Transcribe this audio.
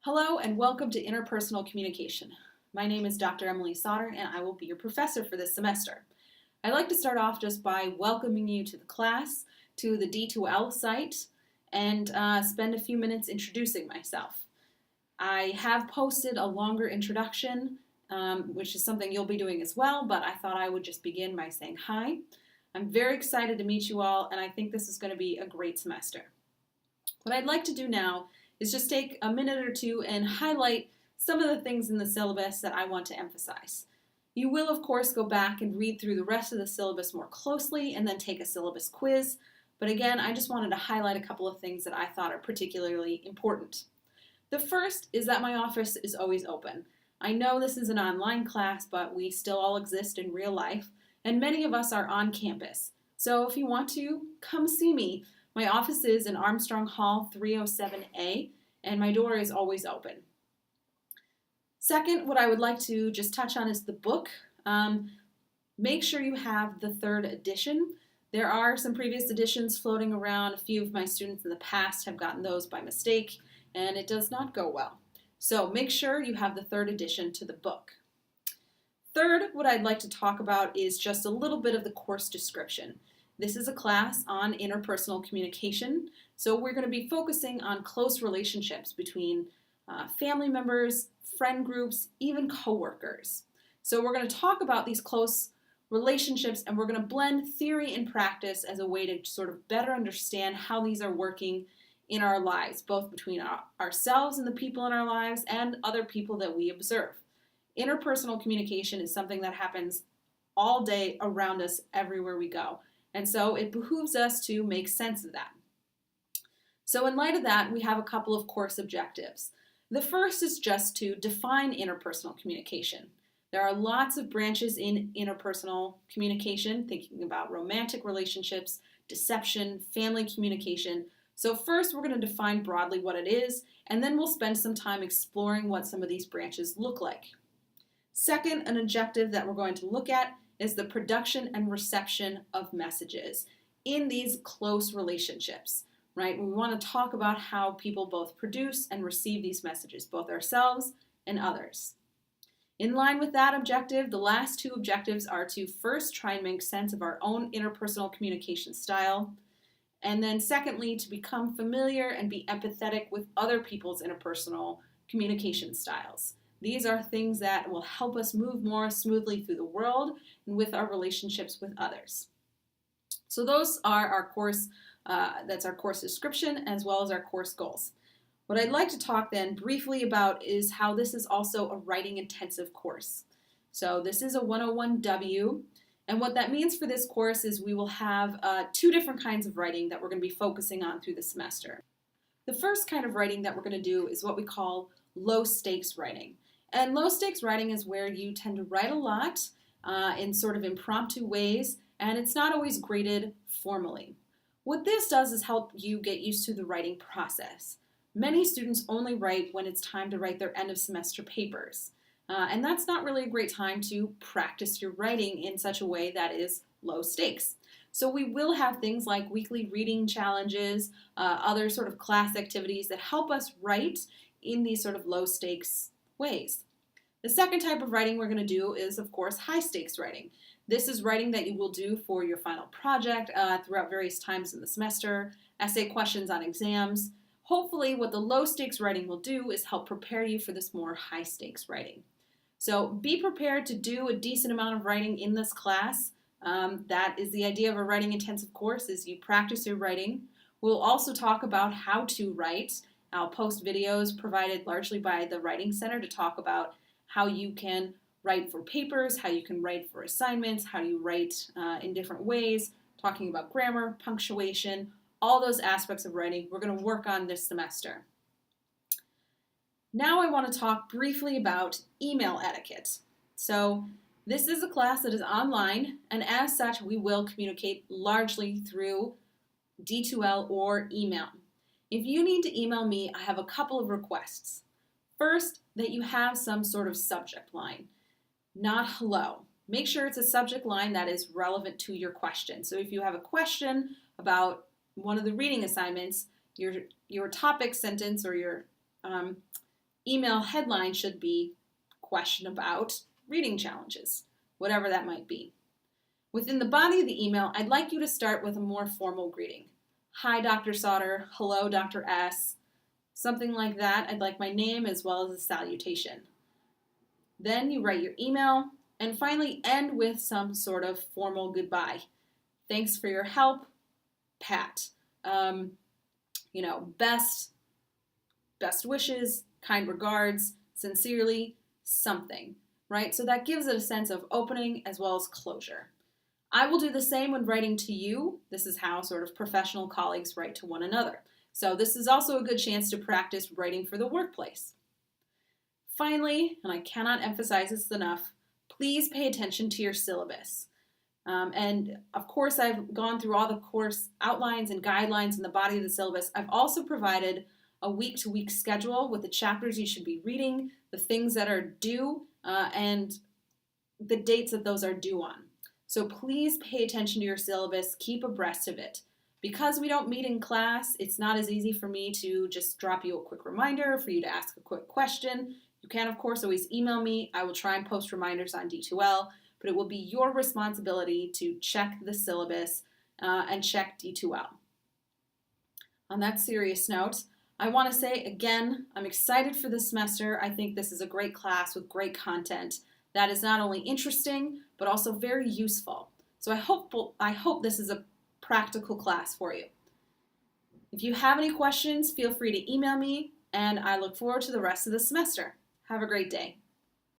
Hello and welcome to Interpersonal Communication. My name is Dr. Emily Sauter and I will be your professor for this semester. I'd like to start off just by welcoming you to the class, to the D2L site, and spend a few minutes introducing myself. I have posted a longer introduction, which is something you'll be doing as well, but I thought I would just begin by saying hi. I'm very excited to meet you all, and I think this is going to be a great semester. What I'd like to do now is just take a minute or two and highlight some of the things in the syllabus that I want to emphasize. You will, of course, go back and read through the rest of the syllabus more closely and then take a syllabus quiz. But again, I just wanted to highlight a couple of things that I thought are particularly important. The first is that my office is always open. I know this is an online class, but we still all exist in real life, and many of us are on campus. So if you want to, come see me. My office is in Armstrong Hall 307A, and my door is always open. Second, what I would like to just touch on is the book. Make sure you have the third edition. There are some previous editions floating around. A few of my students in the past have gotten those by mistake, and it does not go well. So make sure you have the third edition to the book. Third, what I'd like to talk about is just a little bit of the course description. This is a class on interpersonal communication, so we're going to be focusing on close relationships between family members, friend groups, even coworkers. So we're going to talk about these close relationships, and we're going to blend theory and practice as a way to sort of better understand how these are working in our lives, both between ourselves and the people in our lives and other people that we observe. Interpersonal communication is something that happens all day around us everywhere we go. And so it behooves us to make sense of that. So in light of that, we have a couple of course objectives. The first is just to define interpersonal communication. There are lots of branches in interpersonal communication, thinking about romantic relationships, deception, family communication. So first, we're going to define broadly what it is, and then we'll spend some time exploring what some of these branches look like. Second, an objective that we're going to look at is the production and reception of messages in these close relationships, right? We want to talk about how people both produce and receive these messages, both ourselves and others. In line with that objective, the last two objectives are to first try and make sense of our own interpersonal communication style, and then secondly, to become familiar and be empathetic with other people's interpersonal communication styles. These are things that will help us move more smoothly through the world and with our relationships with others. So those are our course, that's our course description as well as our course goals. What I'd like to talk then briefly about is how this is also a writing intensive course. So this is a 101W, and what that means for this course is we will have two different kinds of writing that we're going to be focusing on through the semester. The first kind of writing that we're going to do is what we call low stakes writing. And low stakes writing is where you tend to write a lot in sort of impromptu ways, and it's not always graded formally. What this does is help you get used to the writing process. Many students only write when it's time to write their end of semester papers. And that's not really a great time to practice your writing in such a way that is low stakes. So we will have things like weekly reading challenges, other sort of class activities that help us write in these sort of low stakes ways. The second type of writing we're going to do is, of course, high stakes writing. This is writing that you will do for your final project throughout various times in the semester, essay questions on exams. Hopefully, what the low stakes writing will do is help prepare you for this more high stakes writing. So be prepared to do a decent amount of writing in this class. That is the idea of a writing intensive course, is you practice your writing. We'll also talk about how to write. I'll post videos provided largely by the Writing Center to talk about how you can write for papers, how you can write for assignments, how you write in different ways, talking about grammar, punctuation, all those aspects of writing we're going to work on this semester. Now I want to talk briefly about email etiquette. So this is a class that is online, and as such we will communicate largely through D2L or email. If you need to email me, I have a couple of requests. First, that you have some sort of subject line, not hello. Make sure it's a subject line that is relevant to your question. So if you have a question about one of the reading assignments, your topic sentence or your email headline should be question about reading challenges, whatever that might be. Within the body of the email, I'd like you to start with a more formal greeting. Hi, Dr. Sauter. Hello, Dr. S. Something like that. I'd like my name as well as a salutation. Then you write your email and finally end with some sort of formal goodbye. Thanks for your help, Pat. Best wishes, kind regards, sincerely, something, right? So that gives it a sense of opening as well as closure. I will do the same when writing to you. This is how sort of professional colleagues write to one another. So this is also a good chance to practice writing for the workplace. Finally, and I cannot emphasize this enough, please pay attention to your syllabus. And of course, I've gone through all the course outlines and guidelines in the body of the syllabus. I've also provided a week-to-week schedule with the chapters you should be reading, the things that are due, and the dates that those are due on. So please pay attention to your syllabus, keep abreast of it. Because we don't meet in class, it's not as easy for me to just drop you a quick reminder, for you to ask a quick question. You can, of course, always email me. I will try and post reminders on D2L, but it will be your responsibility to check the syllabus and check D2L. On that serious note, I want to say again, I'm excited for this semester. I think this is a great class with great content that is not only interesting, but also very useful. So I hope this is a practical class for you. If you have any questions, feel free to email me, and I look forward to the rest of the semester. Have a great day.